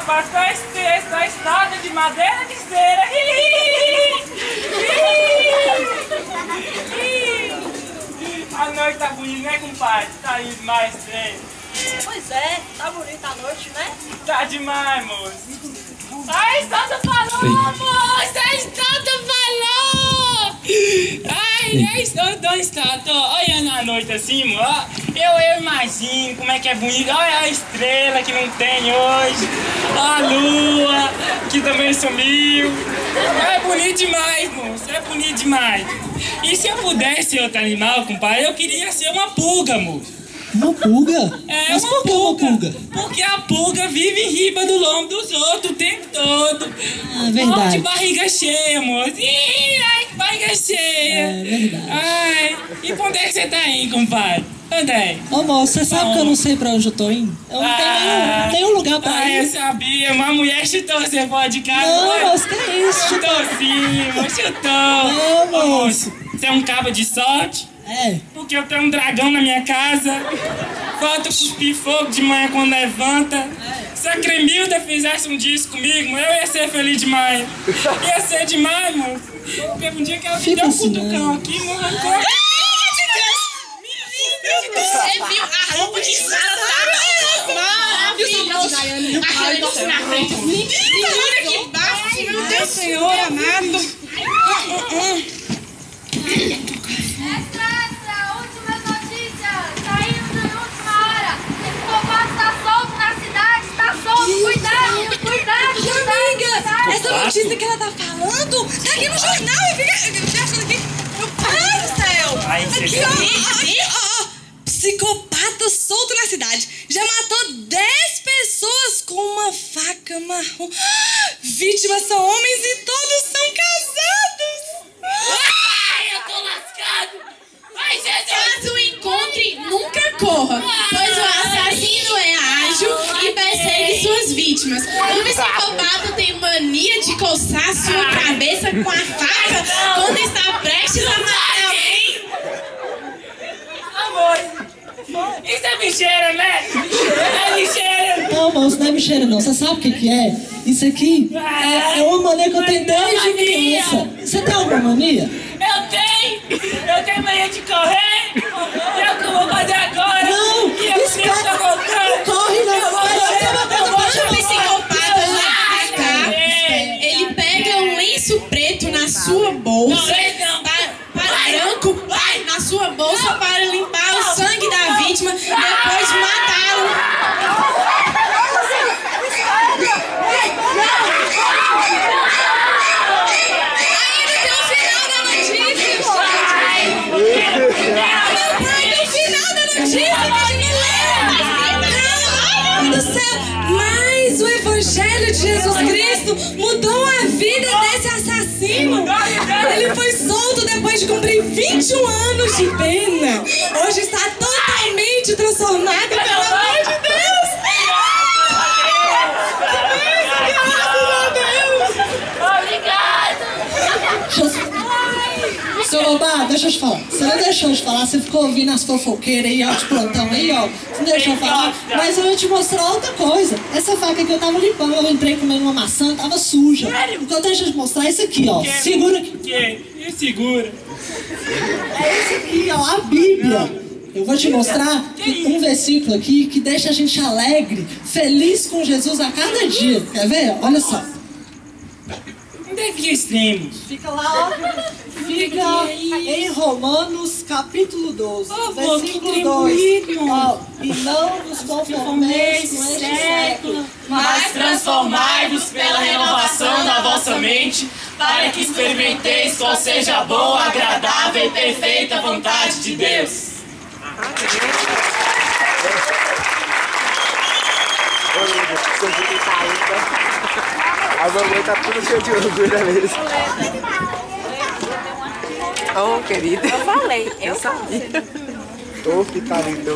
passar essa estrada de madeira de cera. A noite tá bonita, né, compadre? Tá indo mais trem. Pois é, tá bonita a noite, né? Tá demais, moço. A estátua falou, moço! A estátua falou! Ai, a estátua, olhando a noite assim, moço, eu imagino como é que é bonito. Olha a estrela que não tem hoje, a lua que também sumiu. É bonito demais, moço, é bonito demais. E se eu pudesse ser outro animal, compadre, eu queria ser uma pulga, moço. Uma pulga? É, mas uma por que pulga. uma pulga? Porque a pulga vive em riba do lombo dos outros o tempo todo. Ah, verdade. De barriga cheia, moço. Ih, ai, que barriga cheia. É verdade. Ai, e pra onde é que você tá indo, compadre? Onde é? Ô moço, você sabe que eu não sei pra onde eu tô indo? Eu não tenho nenhum lugar pra ir. Eu sabia, uma mulher chutou você fora de casa. Não, moço, que é isso? Chutou sim, moço, chutou. Não, Ô, moço. Você é um cabo de sorte? É. Porque eu tenho um dragão na minha casa. Falta cuspir fogo de manhã quando levanta. Se a Cremilda fizesse um disco comigo, eu ia ser feliz demais. Ia ser demais, moço. Porque um dia que ela me deu um cutucão aqui, não arrancou. Você viu a roupa de Sara tá maravilhosa. Aquele negócio na frente. Menina, que bafo, meu Deus, Senhor amado. Extra, última notícia. Saindo na última hora. Esse combate tá solto na cidade, tá solto. Cuidado. Amiga, essa notícia que ela tá falando tá aqui no jornal. Eu fiquei achando aqui. Meu pai do céu. Ai, Aqui, ó. Psicopata solto na cidade. Já matou 10 pessoas com uma faca marrom. Vítimas são homens e todos são casados. Ai, eu tô lascado. Ai, Jesus. Caso o encontre, nunca corra, pois o assassino é ágil e persegue suas vítimas. O psicopata tem mania de coçar sua cabeça com a faca quando está prestes a matar alguém. Amor, isso é bicheira, né? É bicheira. Não, moço, não é bicheira não. Você sabe o que é? Isso aqui é uma mania que eu tenho desde criança. Você tem alguma mania? Eu tenho mania de correr. E é o que eu vou fazer agora. Não, E eu espera. tá voltando. Não corre, não. Eu vou correr. O psicopata vai atacar. Ele pega um lenço preto na sua bolsa, branco na sua bolsa para limpar o sangue da vítima, depois matá-lo. Mas o Evangelho de Jesus Cristo mudou a vida desse assassino. Ele foi solto depois de cumprir 21 anos de pena. Hoje está totalmente transformado pelo amor de Deus. Seu Lobato, deixa eu te falar. Você não deixou de falar, você ficou ouvindo as fofoqueiras aí, ó, de plantão aí, ó. Você não deixou eu falar, mas eu ia te mostrar outra coisa. Essa faca aqui eu tava limpando, eu entrei comendo uma maçã, tava suja. O que eu deixo de mostrar é isso aqui, ó. Segura aqui. E segura. É esse aqui, ó, a Bíblia. Eu vou te mostrar um versículo aqui que deixa a gente alegre, feliz com Jesus a cada dia. Quer ver? Olha só. Não deve ficar extremo. Fica lá, ó. Fica em Romanos capítulo 12, Oh, versículo 2. Ó, e não nos conformeis com este século, Mas transformai-vos pela renovação da vossa mente, para que experimenteis qual seja a boa, agradável e perfeita vontade de Deus. A mamãe tá tudo cheio de orgulho mesmo. Oh, querida. Eu falei, Eu sabia. Ô, que tá lindo.